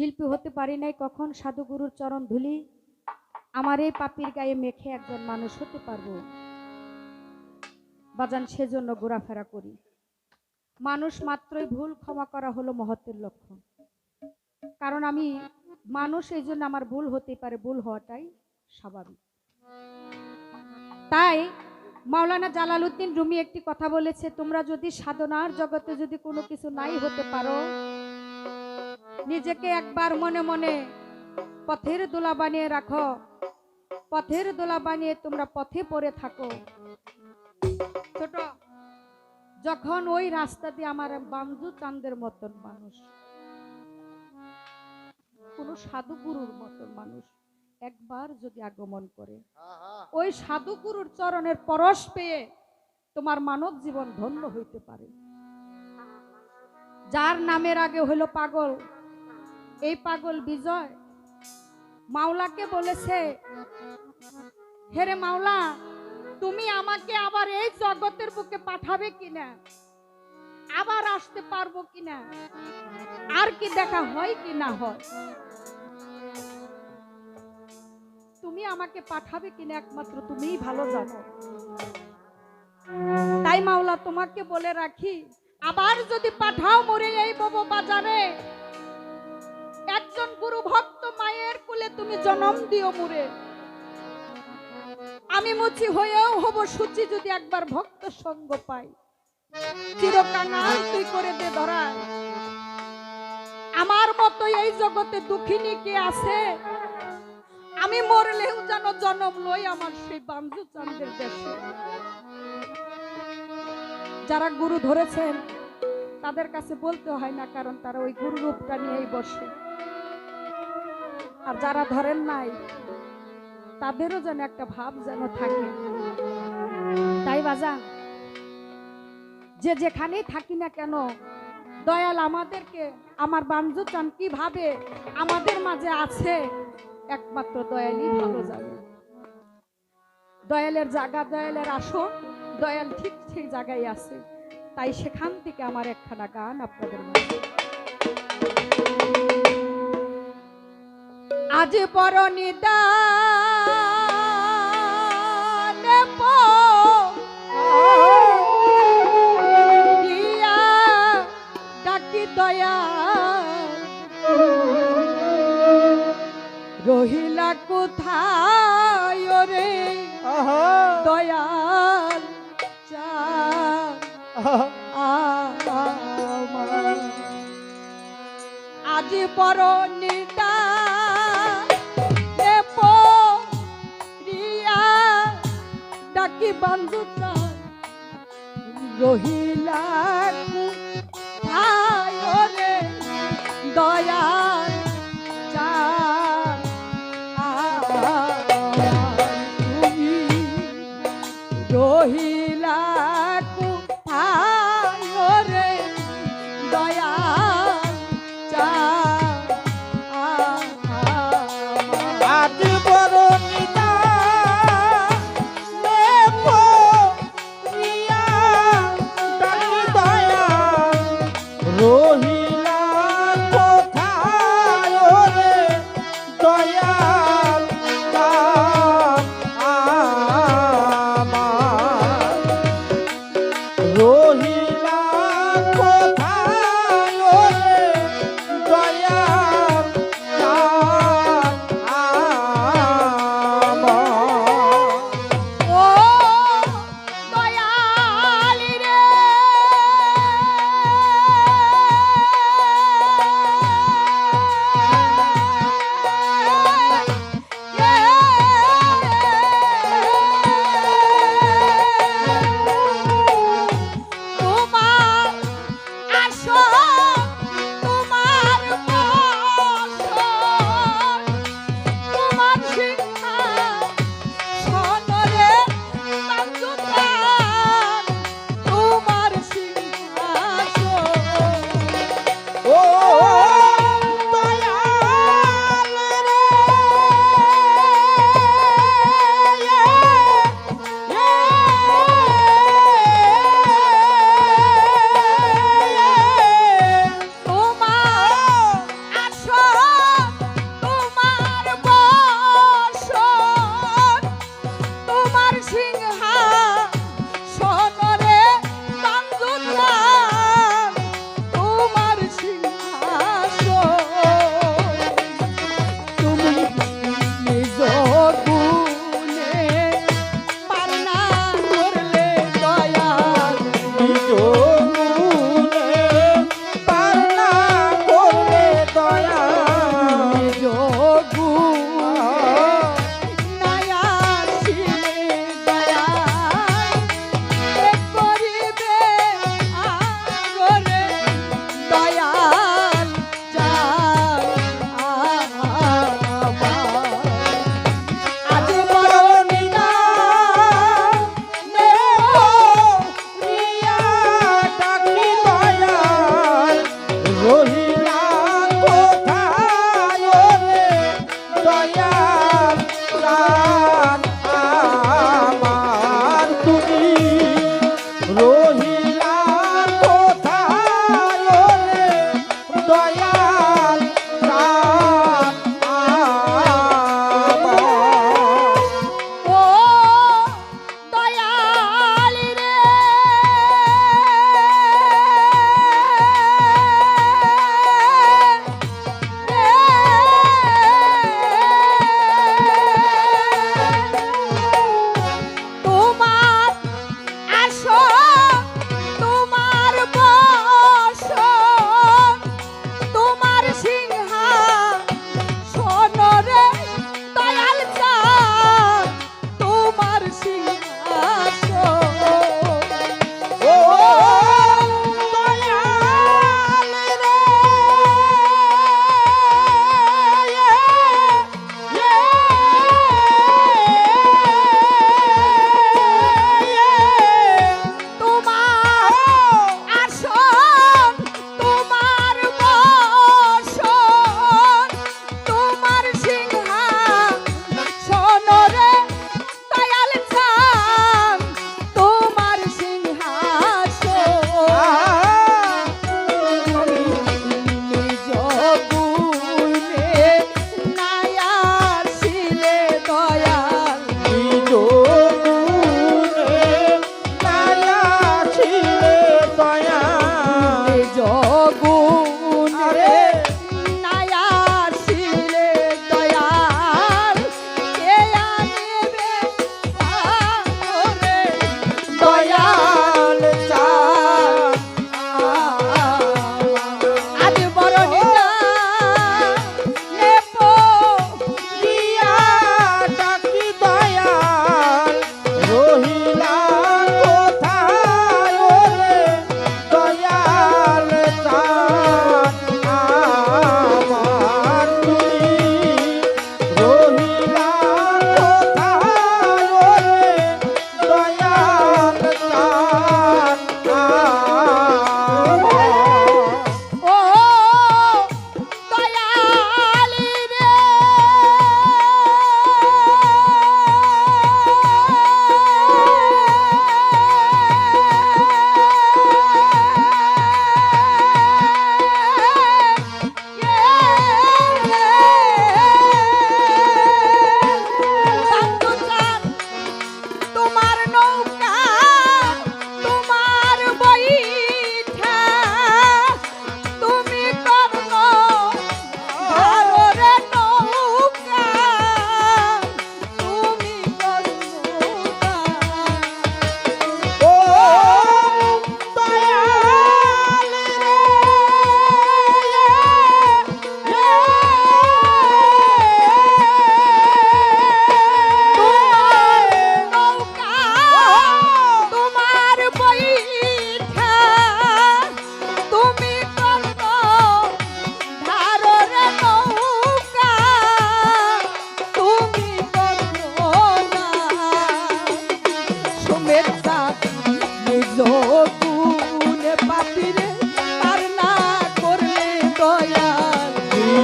শিল্পী হতে পারি নাই কখন সাধুগুরুর চরণ ধুলি আমার এই পাপির গায়ে মেখে একজন মানুষ হতে পারবো বাজান, সেজন্য ঘোরাফেরা করি। মানুষ মাত্রই ভুল, ক্ষমা করা হলো মহত্বের লক্ষণ। কারণ আমি মানুষ, এই জন্য আমার ভুল হতে পারে, ভুল হওয়াটাই স্বাভাবিক। তাই মাওলানা জালালউদ্দিন রুমি একটি কথা বলেছে, তোমরা যদি সাধনার জগতে যদি কোনো কিছু নাই হতে পারো, নিজেকে একবার মনে মনে পথের দোলা বানিয়ে রাখো, পথের দোলা বানিয়ে তোমরা পথে পড়ে থাকো। ছোট যখন ওই রাস্তা দিয়ে আমার বাঞ্জু চাঁদের মতন মানুষ, কোন সাধুগুরুর মতন মানুষ একবার যদি আগমন করে, ওই সাধুগুরুর চরণের পরশ পেয়ে তোমার মানব জীবন ধন্য হইতে পারে। যার নামের আগে হলো পাগল, এই পাগল বিজয় মাওলাকে বলেছে, হেরে মাওলা, তুমি আমাকে আবার এই জগতের বুকে পাঠাবে কিনা, আবার আসতে পারবো কিনা, আর কি দেখা হয় কি না হয়, তুমি আমাকে পাঠাবে কিনা একমাত্র তুমিই ভালো জানো। তাই মাওলা তোমাকে বলে রাখি, আবার যদি পাঠাও মরে এই বব বাজারে, একজন গুরু ভক্ত মায়ের কুলে তুমি জন্ম দিও মুরে, আমি মুচি হয়েও হব সূচি যদি একবার ভক্ত সঙ্গ পাই, চিরকাঙাল তুই করে দে ধরায়। আমার মতো এই জগতে দুঃখিনী কে আছে, আমি মরলেও যেন জন্ম লই আমার সেই বাঞ্জু চাঁদের দেশে। যারা গুরু ধরেছেন তাদের কাছে বলতে হয় না, কারণ তারা ওই গুরু রূপটা নিয়েই বসে। আর যারা ধরেন নাই তাদেরও যেন একটা ভাব যেন থাকে। তাই বাজান, যে যেখানেই থাকি না কেন, দয়াল আমাদেরকে, আমার বাঞ্জু চান কিভাবে আমাদের মাঝে আছে একমাত্র দয়ালই ভালো জানে। দয়ালের জায়গা, দয়ালের আসন, দয়াল ঠিক সেই জায়গায় আছে। তাই সেখান থেকে আমার একখানা গান আপনাদের মাঝে। আজ বড় নিদানে পড়িয়া ডাকি দয়া রহিলা কোথায় রে দয়াল চাঁদ আমার। আজ বড় নিদানে পড়িয়া ডাকি বাঞ্জু চাঁদ রহিলা কোথায় রে দয়াল চাঁদ তুমি রহিলা কোথায় রে দয়াল চাঁদ। আজ বড় নিদানে পড়িয়া ডাকি দয়া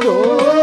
জোর